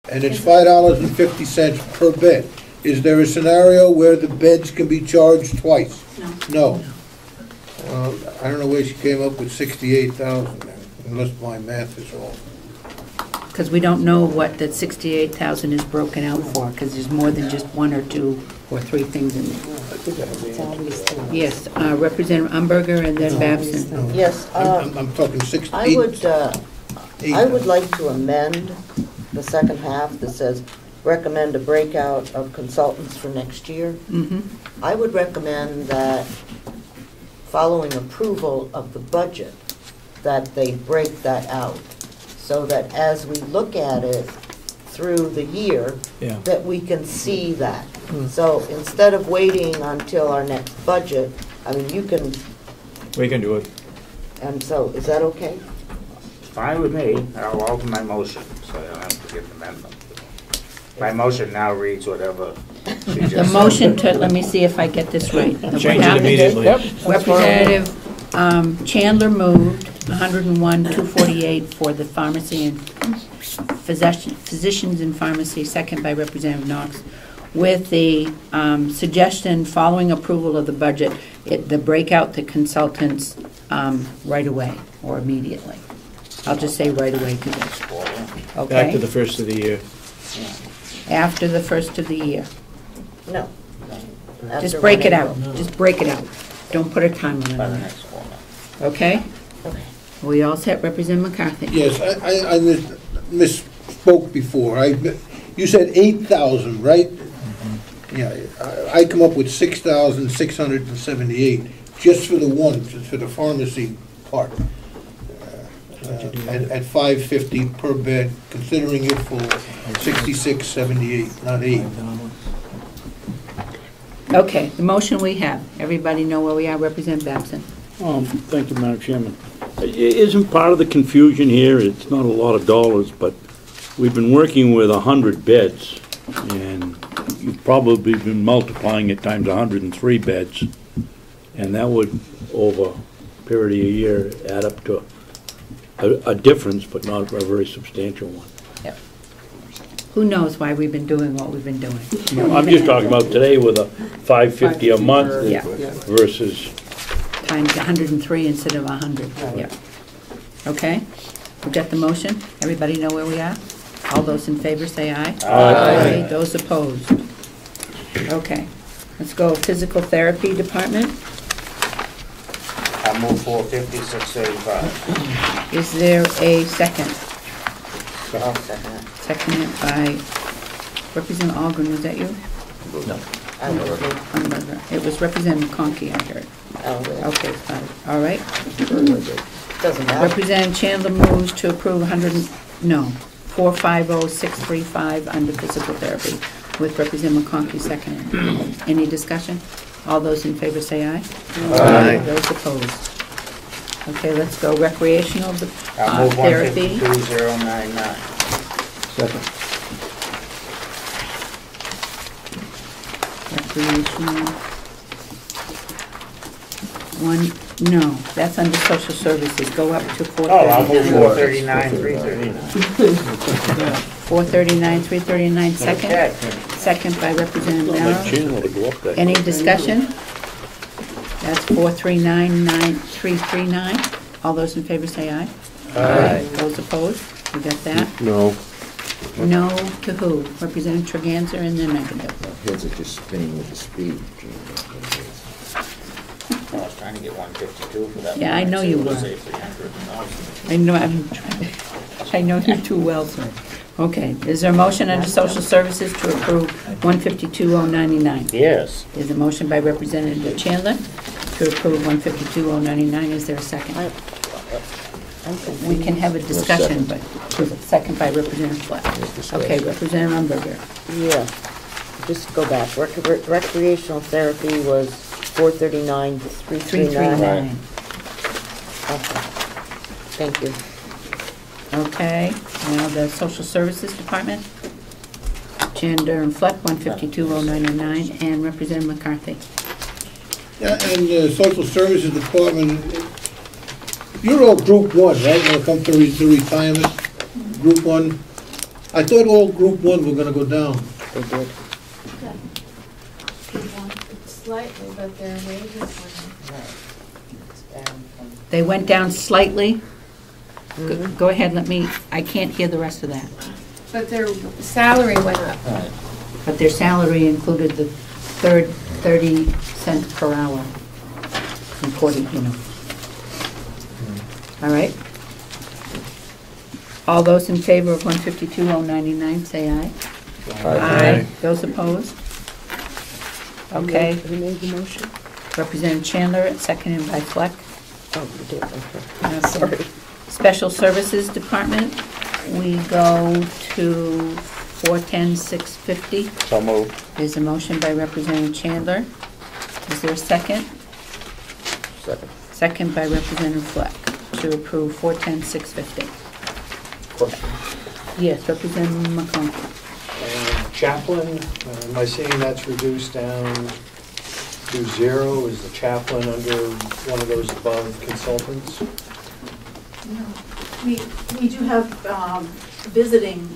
and it's $5.50 per bed. Is there a scenario where the beds can be charged twice? No. I don't know where she came up with 68,000, unless my math is wrong. Because we don't know what that 68,000 is broken out for, because there's more than just one or two or three things in there. Yes, Representative Umberger and then Babson. Yes. I'm talking 68. I would like to amend the second half that says recommend a breakout of consultants for next year. I would recommend that following approval of the budget, that they break that out, so that as we look at it through the year, that we can see that. So instead of waiting until our next budget, I mean, we can do it. And so, is that okay? Fine with me. I'll alter my motion, so I don't have to get an amendment. My motion now reads whatever she just The said. motion to, let me see if I get this right. Change it immediately. Representative Chandler moved 101,248 for the pharmacy and physicians in pharmacy, second by Representative Knox, with the suggestion following approval of the budget, the breakout the consultants right away or immediately. I'll just say right away to this. Okay. After the first of the year. After the first of the year. No. Just break it out. Just break it out. Don't put a time limit on it. Okay? Okay. We all set, Representative McCarthy? Yes, I misspoke before. You said 8,000, right? Yeah, I come up with 6,678 just for the one, just for the pharmacy part. At $5.50 per bed, considering it for 66.78, not 8. Okay, the motion we have. Everybody know where we are, Representative Babson? Thank you, Madam Chairman. Isn't part of the confusion here, it's not a lot of dollars, but we've been working with 100 beds, and you've probably been multiplying it times 103 beds, and that would, over a period of a year, add up to a difference, but not a very substantial one. Yep. Who knows why we've been doing what we've been doing? I'm just talking about today with a $5.50 a month versus Times 103 instead of 100. Yeah. Okay? We got the motion? Everybody know where we are? All those in favor say aye. Aye. Those opposed? Okay. Let's go physical therapy department. I move 450,635. Is there a second? I'll second it. Seconded by Representative Algren. Was that you? No. I will do. It was Representative Conkey, I heard. Oh, really? Okay, got it. All right. Doesn't matter. Representative Chandler moves to approve 450,635 under physical therapy with Representative McConkey seconded. Any discussion? All those in favor say aye. Aye. Those opposed? Okay, let's go recreational I move therapy. 152,099. Second. Recreational. No, that's under social services. Go up to 439. Oh, I'll move 439,339. 439,339 second. Okay. Second by Representative my Merrill. channel to go up that. Any discussion? That's 439,339. All those in favor say aye. Aye. Those opposed? We got that? No. No to who? Representative Treganza and then negative. Heads are just spinning with the speed. I was trying to get 152 for that. Yeah, I know you were. Say 300. I know you too well, sir. Okay, is there a motion under social services to approve 152,099? Yes. There's a motion by Representative Chandler to approve 152,099. Is there a second? We can have a discussion, but second by Representative Flack. Okay, Representative Umberger. Yeah, just go back. Recreational therapy was 439,339. 339. Okay. Thank you. Okay, now the Social Services Department. Chandler and Fleck, 152,099, and Representative McCarthy. Yeah, and the Social Services Department, you're all Group 1, right, when it comes to retirement? Group 1? I thought all group one were gonna go down. They did. Slightly, but their wages were They went down slightly? Go ahead, I can't hear the rest of that. but their salary went up. But their salary included the 30 cents per hour. Important, you know. All right? All those in favor of 152,099, say aye. Aye. Those opposed? Okay. Who made the motion? Representative Chandler, seconded by Fleck. Oh, you did, okay. Sorry. Special Services Department, we go to 410,650. So moved. There's a motion by Representative Chandler. Is there a second? Second. Second by Representative Fleck to approve 410,650. Question. Yes, Representative McConkey. Chaplain, am I seeing that's reduced down to 0? Is the chaplain under one of those above consultants? We do have visiting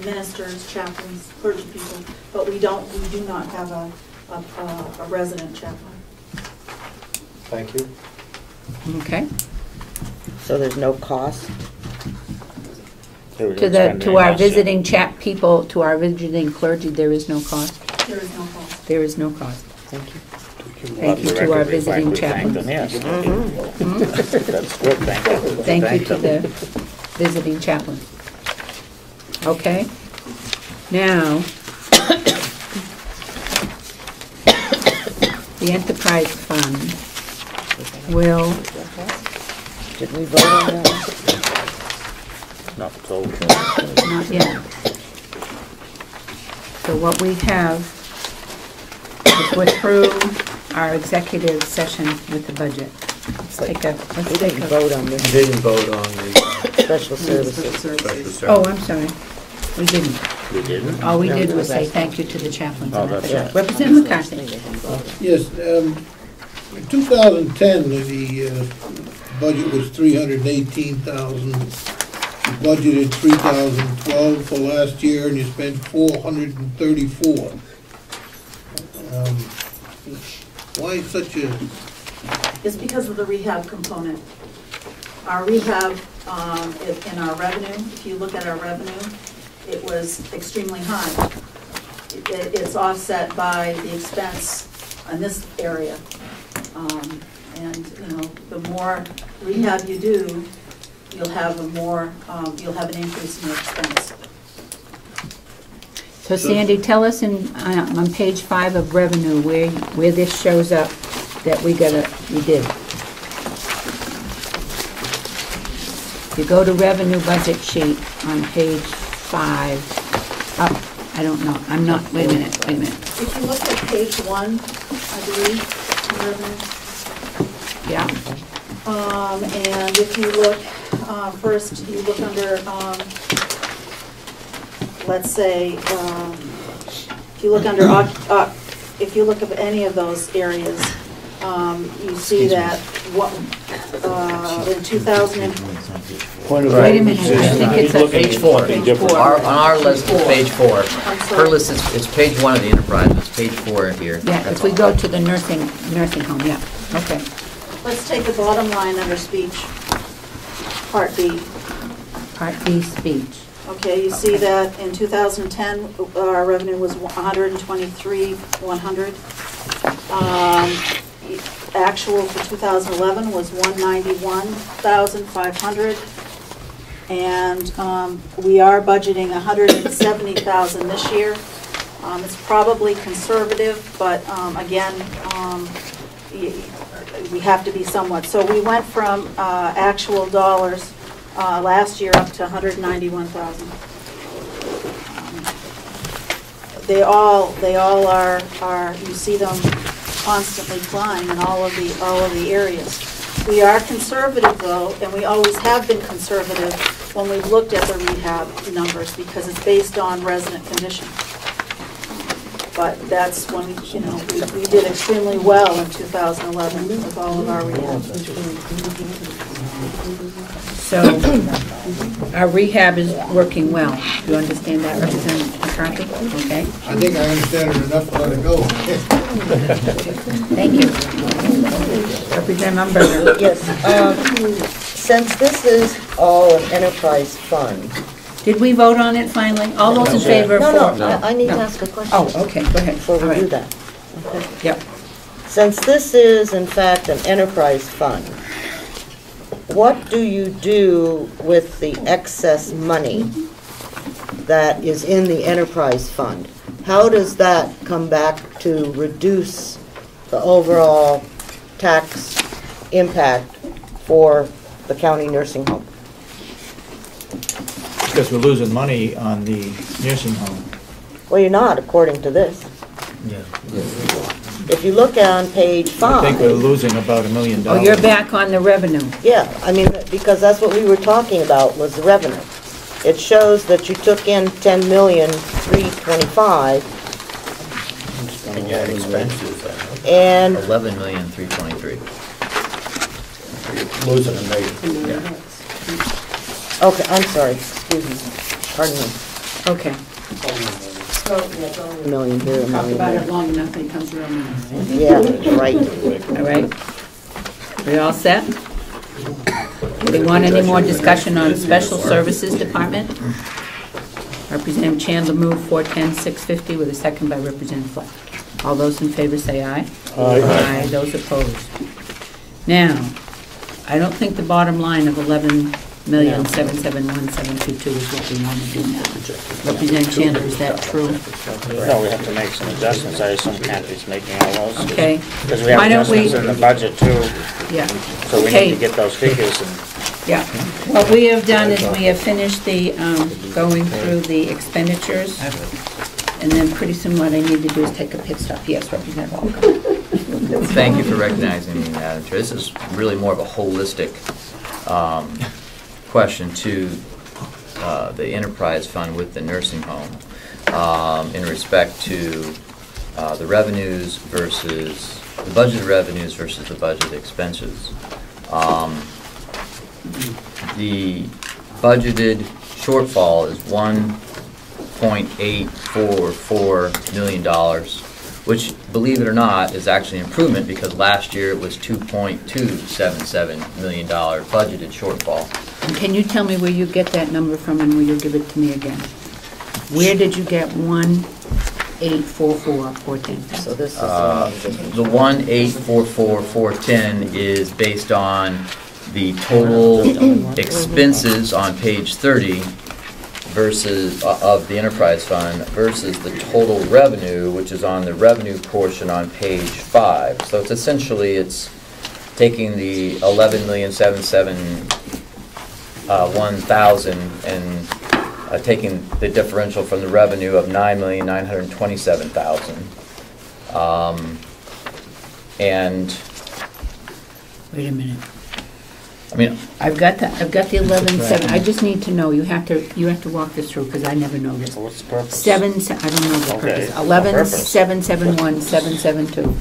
ministers, chaplains, clergy people, but we do not have a resident chaplain. Thank you. Okay. So there's no cost? To our visiting people, to our visiting clergy, there is no cost. There is no cost. There is no cost. Thank you. Thank you to our visiting chaplains. Yes. That's good, thank you. Thank you to the visiting chaplain. Okay. Now, the enterprise fund will, Did we vote on that? Not told. not yet. So what we have is we're through our executive session with the budget. Let's We take a vote on this Didn't vote on the special services. Oh, I'm sorry. We didn't. We didn't? All we did was say thank you to the chaplains. Oh, that's right. Representative McCarthy. Yes, in 2010, the budget was 318,000. You budgeted 3,012 for last year, and you spent 434. Why such a? It's because of the rehab component. Our rehab, in our revenue, if you look at our revenue, it was extremely high. It's offset by the expense in this area. And, you know, the more rehab you do, you'll have an increase in your expense. So Sandy, tell us on page 5 of revenue where this shows up that we did. You go to revenue budget sheet on page 5, up, I don't know, wait a minute. If you look at page 1, I believe, in revenue, Yeah, and if you look, first, you look under, let's say, if you look under, if you look at any of those areas, you see that in 2000. point of wait a minute, I think it's a Page 4. Page 4. On our list, it's page 4. I'm sorry. Her list is page 1 of the enterprise, it's page 4 here. Yeah, That's if we all. go to the nursing home, yeah, okay. Let's take the bottom line under speech, Part B. Part B, speech. Okay, you see that in 2010, our revenue was 123,100. Actual for 2011 was 191,500. And we are budgeting 170,000 this year. It's probably conservative, but again, we have to be somewhat. So we went from actual dollars last year up to 191,000. They all are, you see them constantly flying in all of the areas. We are conservative though, and we always have been conservative when we've looked at the rehab numbers because it's based on resident condition. But that's when, you know, we did extremely well in 2011 with all of our rehab. So Our rehab is working well. Do you understand that, Representative McCarthy? Okay, I think I understand it enough to let it go. thank you. Representative Umberger. Yes, since this is all an enterprise fund. Did we vote on it finally? All those in favor of four? No, I need to ask a question. Oh, okay, go ahead. Before All we do right. that. Okay. Yep. Since this is in fact an enterprise fund, what do you do with the excess money that is in the enterprise fund? How does that come back to reduce the overall tax impact for the county nursing home? Because we're losing money on the nursing home. Well, you're not, according to this. Yeah. If you look on page 5. I think we're losing about $1 million. Oh, you're back on the revenue. Yeah, I mean, because that's what we were talking about, was the revenue. It shows that you took in $10,325,000 And you had expenses, and 11,323,000. losing $1 million. okay, I'm sorry, excuse me, pardon me. Okay. $1 million here, $1 Talk million about it there. long enough, it comes around. Yeah, right. All right. We all set? Do we want any more discussion on Special Services Department? Representative Chandler moved 410-650 with a second by Representative Fleck. All those in favor say aye. Aye. Those opposed. Now, I don't think the bottom line of 11,771,722 is what we want to do now. Representative Chandler, is that true? No, we have to make some adjustments. I assume Kathy's making all those. Okay. Because we have Why don't we- adjustments in the budget too, Yeah. so we Okay. need to get those figures and Yeah, what we have done is we have finished the, going through the expenditures, and then pretty soon what I need to do is take a pit stop. Yes, Representative Walker. Thank you for recognizing me, Madam Chair. This is really more of a holistic question to the enterprise fund with the nursing home in respect to the revenues versus, the budgeted revenues versus the budgeted expenses. The budgeted shortfall is $1.844 million, which, believe it or not, is actually an improvement because last year it was $2.277 million budgeted shortfall. And can you tell me where you get that number from, and will you give it to me again? Where did you get 1,844,410? So this is The 1,844,410 is based on the total expenses on page 30 versus, of the enterprise fund versus the total revenue, which is on the revenue portion on page 5. So it's essentially, it's taking the 11,771,000 and taking the differential from the revenue of 9,927,000. And Wait a minute. I mean, I've got the 11,700. I just need to know. You have to walk this through because I never know this. what's the purpose? I don't know the Okay. purpose. 11,771,772.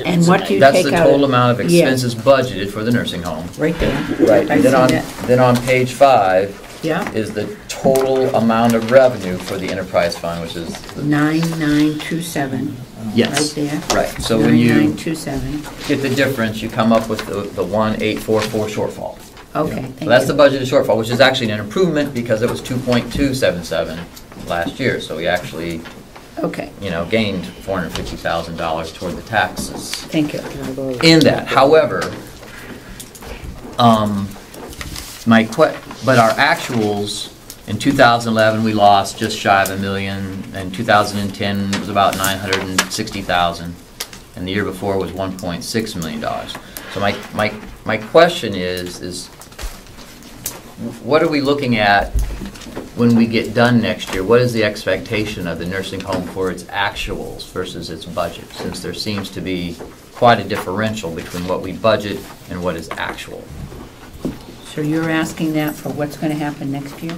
And what do you that's take the out? total amount of Yeah. expenses budgeted for the nursing home. Right there. Right. I And see that. then on page 5 Yeah. is the total amount of revenue for the enterprise fund, which is 9927. yes, Right there. right. So when you 9927. get the difference, you come up with the 1,844 shortfall. Okay, thank So you. that's the budgeted shortfall, which is actually an improvement because it was 2.277 last year. So we actually, Okay, gained $450,000 toward the taxes thank you. in that. However, but our actuals, in 2011, we lost just shy of $1 million. In 2010, it was about $960,000. And the year before was $1.6 million. So my question is what are we looking at when we get done next year? What is the expectation of the nursing home for its actuals versus its budget, since there seems to be quite a differential between what we budget and what is actual? So you're asking that for what's going to happen next year?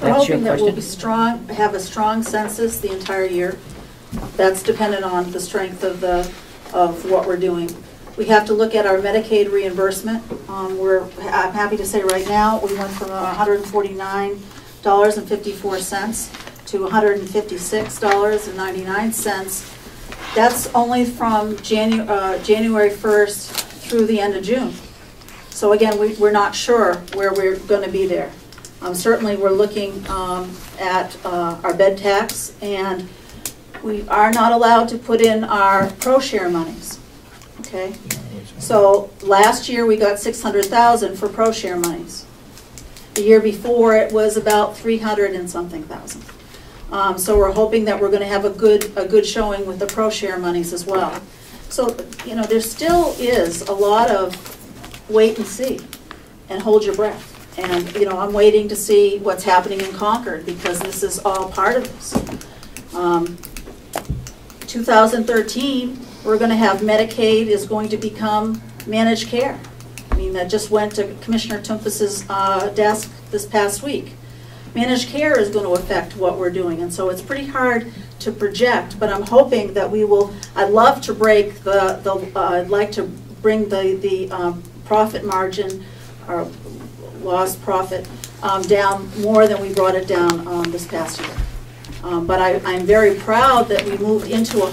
We're That's your hoping that we'll be question? strong, have a strong census the entire year. That's dependent on the strength of what we're doing. We have to look at our Medicaid reimbursement. I'm happy to say right now, we went from $149.54 to $156.99. That's only from January 1st through the end of June. So again, we're not sure where we're going to be there. Certainly we're looking at our bed tax, and we are not allowed to put in our pro-share monies. Okay? So last year we got $600,000 for pro-share monies. The year before it was about 300 and something thousand. So we're hoping that we're going to have a good showing with the pro-share monies as well. So, you know, there still is a lot of wait and see and hold your breath. And, you know, I'm waiting to see what's happening in Concord, because this is all part of this. 2013, we're going to have Medicaid is going to become managed care. I mean, that just went to Commissioner Tumpus's desk this past week. Managed care is going to affect what we're doing, and so it's pretty hard to project, but I'm hoping that we will. I'd love to break I'd like to bring the profit margin, or lost profit, down more than we brought it down this past year. But I'm very proud that we moved into a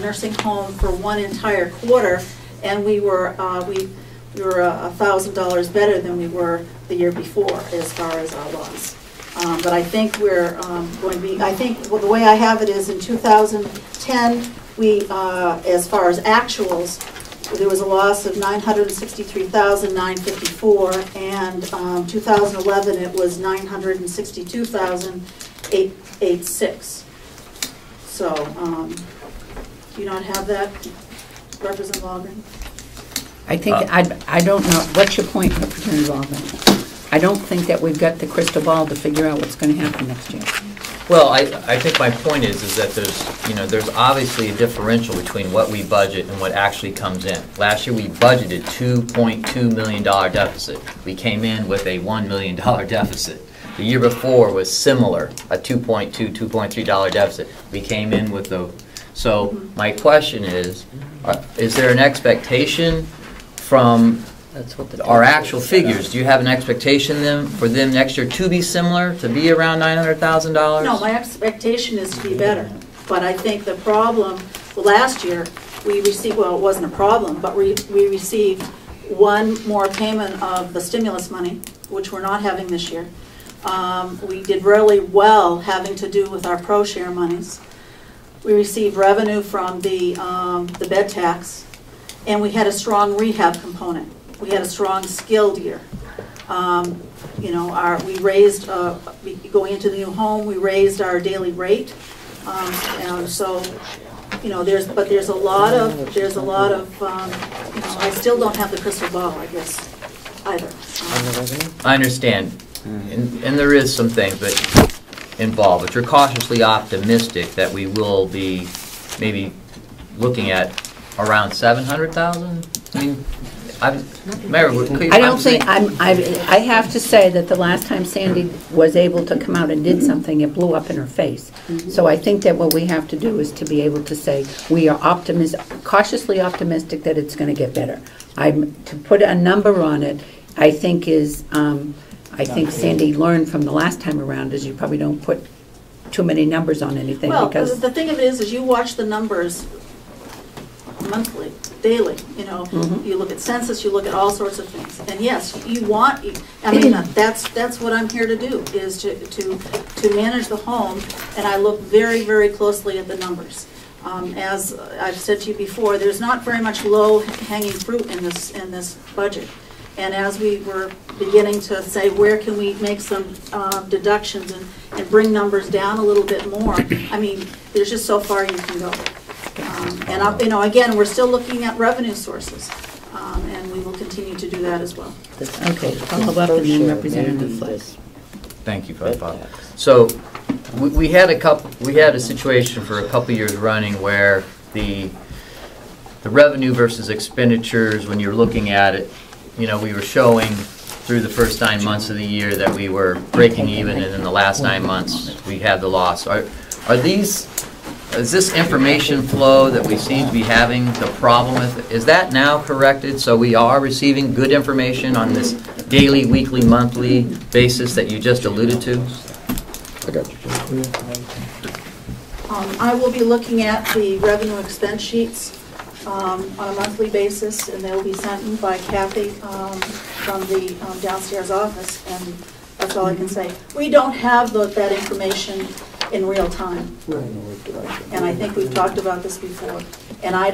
nursing home for one entire quarter, and we were $1,000 better than we were the year before as far as our loss. But I think we're going to be, I think the way I have it is in 2010, we, as far as actuals, there was a loss of $963,954, and 2011 it was $962,886. So, do you not have that, Representative Walgren? I think, I don't know, what's your point, Representative Walgren? I don't think that we've got the crystal ball to figure out what's going to happen next year. Well, I think my point is that there's obviously a differential between what we budget and what actually comes in. Last year we budgeted $2.2 million deficit. We came in with a $1 million deficit. The year before was similar, a $2.2, $2.3 deficit. We came in with the. So my question is there an expectation from our actual figures? Do you have an expectation for them next year to be similar, to be around $900,000? No, my expectation is to be better. But I think the problem, last year we received, well, it wasn't a problem, but we received one more payment of the stimulus money, which we're not having this year. We did really well having to do with our pro-share monies. We received revenue from the bed tax, and we had a strong rehab component. We had a strong skilled year. You know, we raised, going into the new home, we raised our daily rate. And so, you know, there's a lot of, you know, I still don't have the crystal ball, I guess, either. I understand, and there is some things that involved, but you're cautiously optimistic that we will be maybe looking at around 700,000. I mean, I don't think, I have to say that the last time Sandy was able to come out and did something, it blew up in her face. So I think that what we have to do is to be able to say we are cautiously optimistic that it's going to get better. To put a number on it, I think I think Sandy learned from the last time around is you probably don't put too many numbers on anything. Well, because the thing of it is you watch the numbers monthly, daily, you know, you look at census, you look at all sorts of things. And yes, you want, I mean, that's what I'm here to do, is to manage the home, and I look very, very closely at the numbers. As I've said to you before, there's not very much low-hanging fruit in this budget. And as we were beginning to say, where can we make some deductions and bring numbers down a little bit more, I mean, there's just so far you can go. And you know, again, we're still looking at revenue sources, and we will continue to do that as well. Okay, follow up and then Representative Flex. Thank you, Father. So we had a situation for a couple years running where the revenue versus expenditures, when you're looking at it, you know, we were showing through the first 9 months of the year that we were breaking even, and in the last 9 months we had the loss. Are these is this information flow that we seem to be having the problem with, is that now corrected? So we are receiving good information on this daily, weekly, monthly basis that you just alluded to? I got you. I will be looking at the revenue expense sheets on a monthly basis, and they'll be sent in by Kathy from the downstairs office, and that's all I can say. We don't have that information in real time. And I think we've talked about this before. And I'm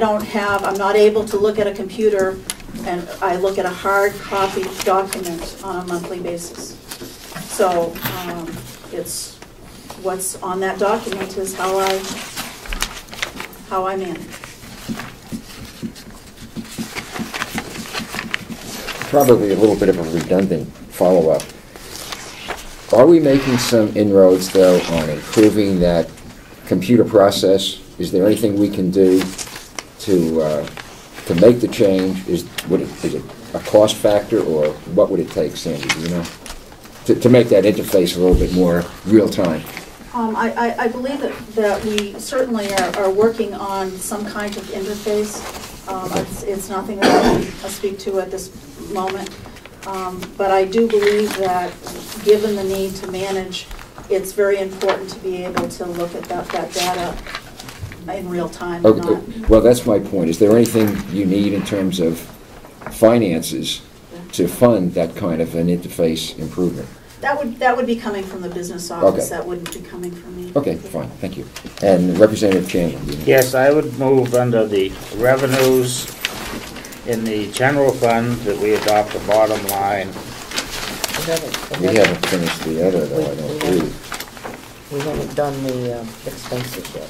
not able to look at a computer, and I look at a hard copy document on a monthly basis. So it's what's on that document is how I manage. Probably a little bit of a redundant follow-up. Are we making some inroads, though, on improving that computer process? Is there anything we can do to make the change? Is it a cost factor, or what would it take, Sandy, do you know, to make that interface a little bit more real-time? I believe that we certainly are working on some kind of interface. It's nothing that I can speak to at this moment. But I do believe that given the need to manage, it's very important to be able to look at that data in real time. Okay. Well, that's my point. Is there anything you need in terms of finances to fund that kind of an interface improvement? That would be coming from the business office. Okay. That wouldn't be coming from me. Okay, fine, thank you. And Representative Chandler? do you know? Yes, I would move under the revenues in the general fund that we adopt the bottom line. We haven't finished the other, though, I don't believe. We haven't done the expenses yet.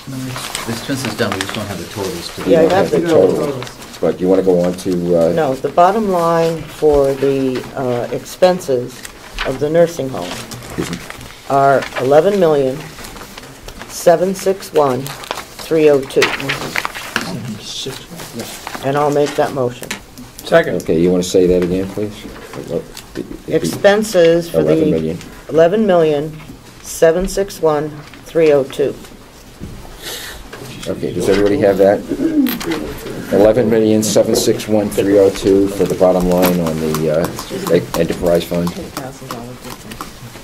No, the expense is done, we just don't have the totals to. Yeah, I have the total. totals. But you want to go on to... No, the bottom line for the expenses of the nursing home are $11,761,302. And I'll make that motion. Second. Okay, you want to say that again, please? Expenses for the 11 million. $11,761,302. Okay, does everybody have that? $11,761,302 for the bottom line on the enterprise fund.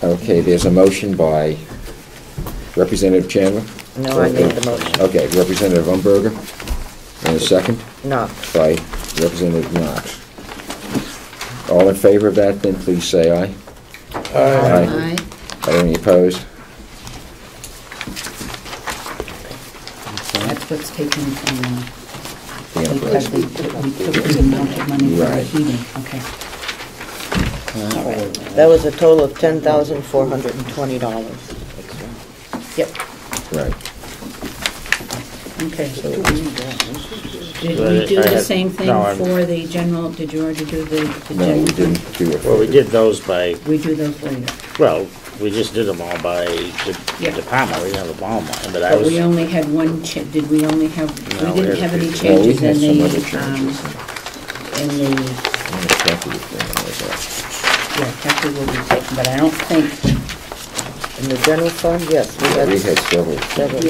Okay, there's a motion by Representative Chandler. No, I made the motion. Okay, Representative Umberger. And a second? Knox. By Representative Knox. All in favor of that, then please say aye. Aye. Are any opposed? That's what's taken from, The because enterprise. we took the amount of money for the Right. heating, okay. All right. That was a total of $10,420. Yep, Right. okay. Did But we do I the had- same thing no, I'm- for the general, did you already do the No, general? we didn't do it. Well, we did those by, We do those later. well, we just did them all by Yeah. department, we didn't have a bottom line, but I But was, we only had one, did we only have, No, we we didn't had have any a few. No, we changes had in some the, other changes. in the, yeah, Kathy will be taken, but I don't think, In the general fund, yes, we We had had several several.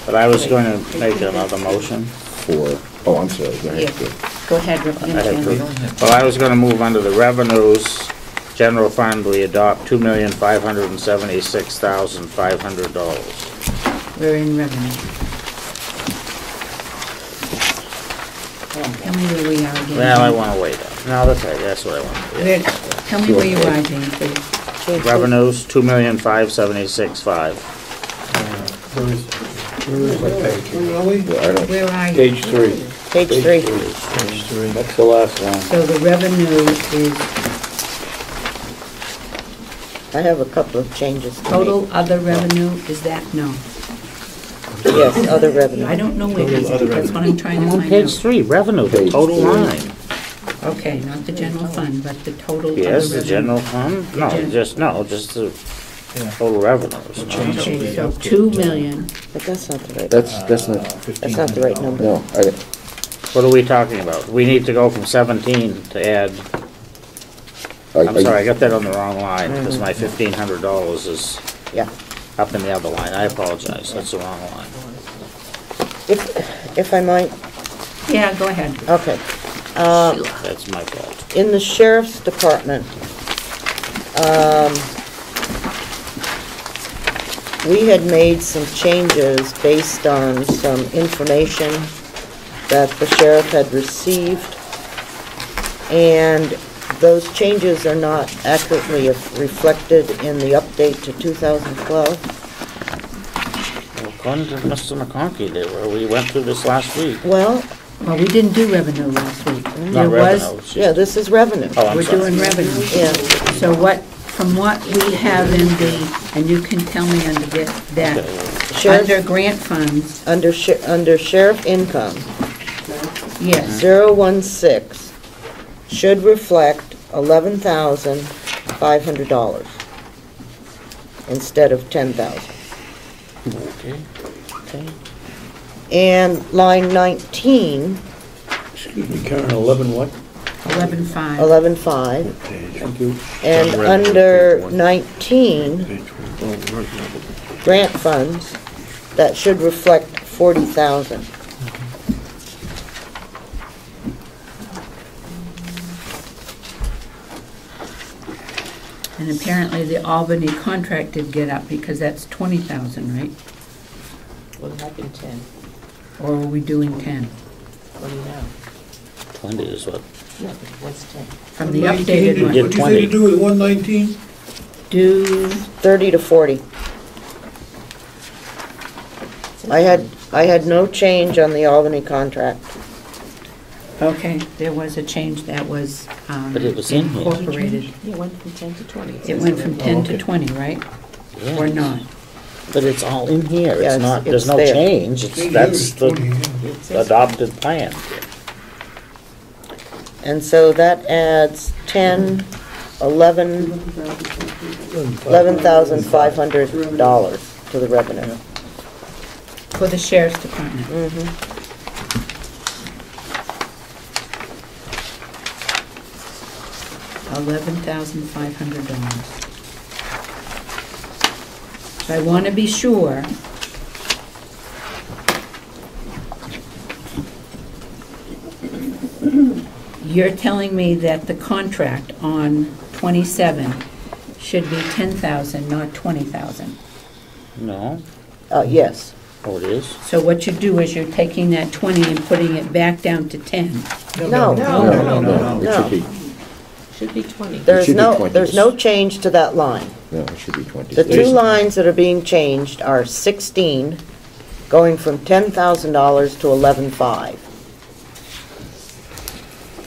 but I was going to make another motion. for, oh, I'm sorry, go ahead. yeah, go ahead, I Representative had Chandler. to- Well, I was gonna move under the revenues, general fund, we adopt $2,576,500. We're in revenue. Tell me where we are again. Well, I wanna wait. No, that's right, that's what I want. Where- Tell me where you are, Jane, please. Revenues, $2,576,500. Well, I don't, Where are you? Page 3. Page 3. That's the last one. So the revenue is I have a couple of changes to make. total other revenue, is that, no? Yes, other revenue. I don't know where it is, that's what I'm trying to On find page out. 3, revenue, the Page total 3. line. Okay, not the general fund, but the total other Yes, the revenue. general fund, no, just the total revenues. Okay, so 2 million, But that's not the right, that's not, that's not the right number. no, What are we talking about? We need to go from 17 to add, I'm sorry, I got that on the wrong line, because my $1,500 is, Yeah. up in the other line, I apologize, that's the wrong line. If I might, Yeah, go ahead. okay. That's my fault. In the sheriff's department, we had made some changes based on some information that the sheriff had received, and those changes are not accurately reflected in the update to 2012. Well, according to Mr. McConkey, we went through this last week. Well, We didn't do revenue last week. Not There revenue, was, it's just- yeah, this is revenue. Oh, I'm we're sorry. doing revenue. Yeah. So from what we have in the, and you can tell me under that, Sheriff- under grant funds, Under sheriff income, yes, 016 should reflect $11,500 instead of $10,000. Okay. And line 19, Excuse me, Karen, 11 what? 11.5. 11.5, Thank you. and under 19, grant funds, that should reflect 40,000. And apparently the Albany contract did get up because that's 20,000, right? What happened 10? Or are we doing 10? What do you know? 20 is what? No, but what's 10? From the updated did one. What'd you say to do with 119? Do, 30 to 40. I had no change on the Albany contract. okay, there was a change that was But it was in here. incorporated. It went from 10 to 20. It went from 10 to 20, right? Yeah. Or not? But it's all in here, Yeah, it's not, there's it's no there. change, that's the It says- adopted plan. And so that adds 10, 11, $11,500 to the revenue. For the sheriff's department. $11,500. So I want to be sure you're telling me that the contract on 27 should be 10,000, not 20,000. No, Yes. oh, it is? So what you do is you're taking that 20 and putting it back down to 10. No. No, it should be, Should be 20. There's should be no, 20. there's no change to that line. no, it should be 20. The two lines that are being changed are 16, going from $10,000 to 11,500,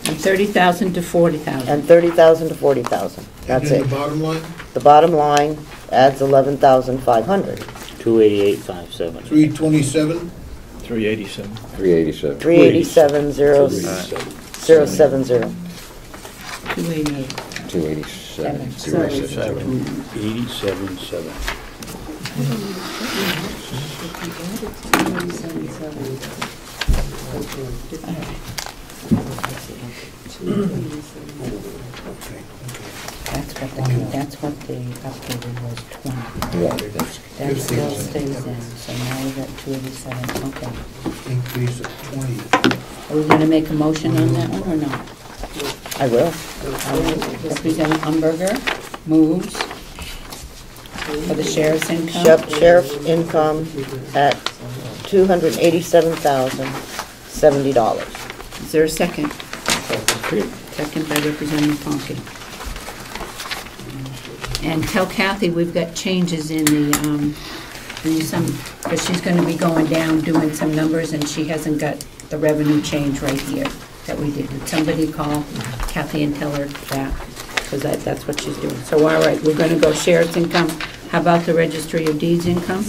From 30,000 to 40,000. and 30,000 to 40,000. That's And it. then the bottom line, The bottom line adds 11,500. 28857. 327, 387. 387. 387,070. 288. 287. 87.7. That's what the updated was, 20. Yeah, that's, That still stays in, so now we're at 287, okay. increase of 20. Are we gonna make a motion on that one or not? I will. Representative Umberger moves for the sheriff's income. Sheriff's income at $287,070. Is there a second? Second by Representative Ponky. And tell Kathy we've got changes in because she's gonna be going down, doing some numbers, and she hasn't got the revenue change right here that we did. Would somebody call Kathy and tell her that? Because that's what she's doing. So, all right, we're gonna go sheriff's income. How about the registry of deeds income?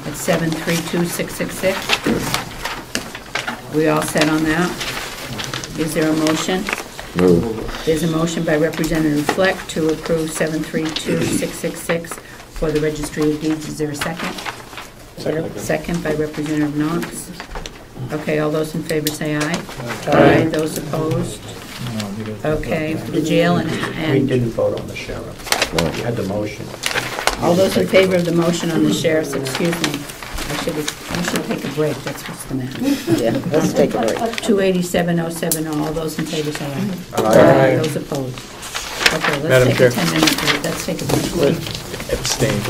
At 732,666. We all set on that? Is there a motion? move. There's a motion by Representative Fleck to approve 732,666 for the registry of deeds. Is there a second? Second by Representative Knox. Okay, all those in favor say aye. Aye. Those opposed? Okay, for the jail We and didn't vote on the sheriff. No. You had the motion. All those in favor of the motion on the sheriff's, excuse me, we should take a break, that's what's the matter. Yeah, let's take a break. 287-070, all those in favor say aye. Aye. Those opposed. Okay, Madam let's take a Chair. 10-minute break, let's take a break. Abstain.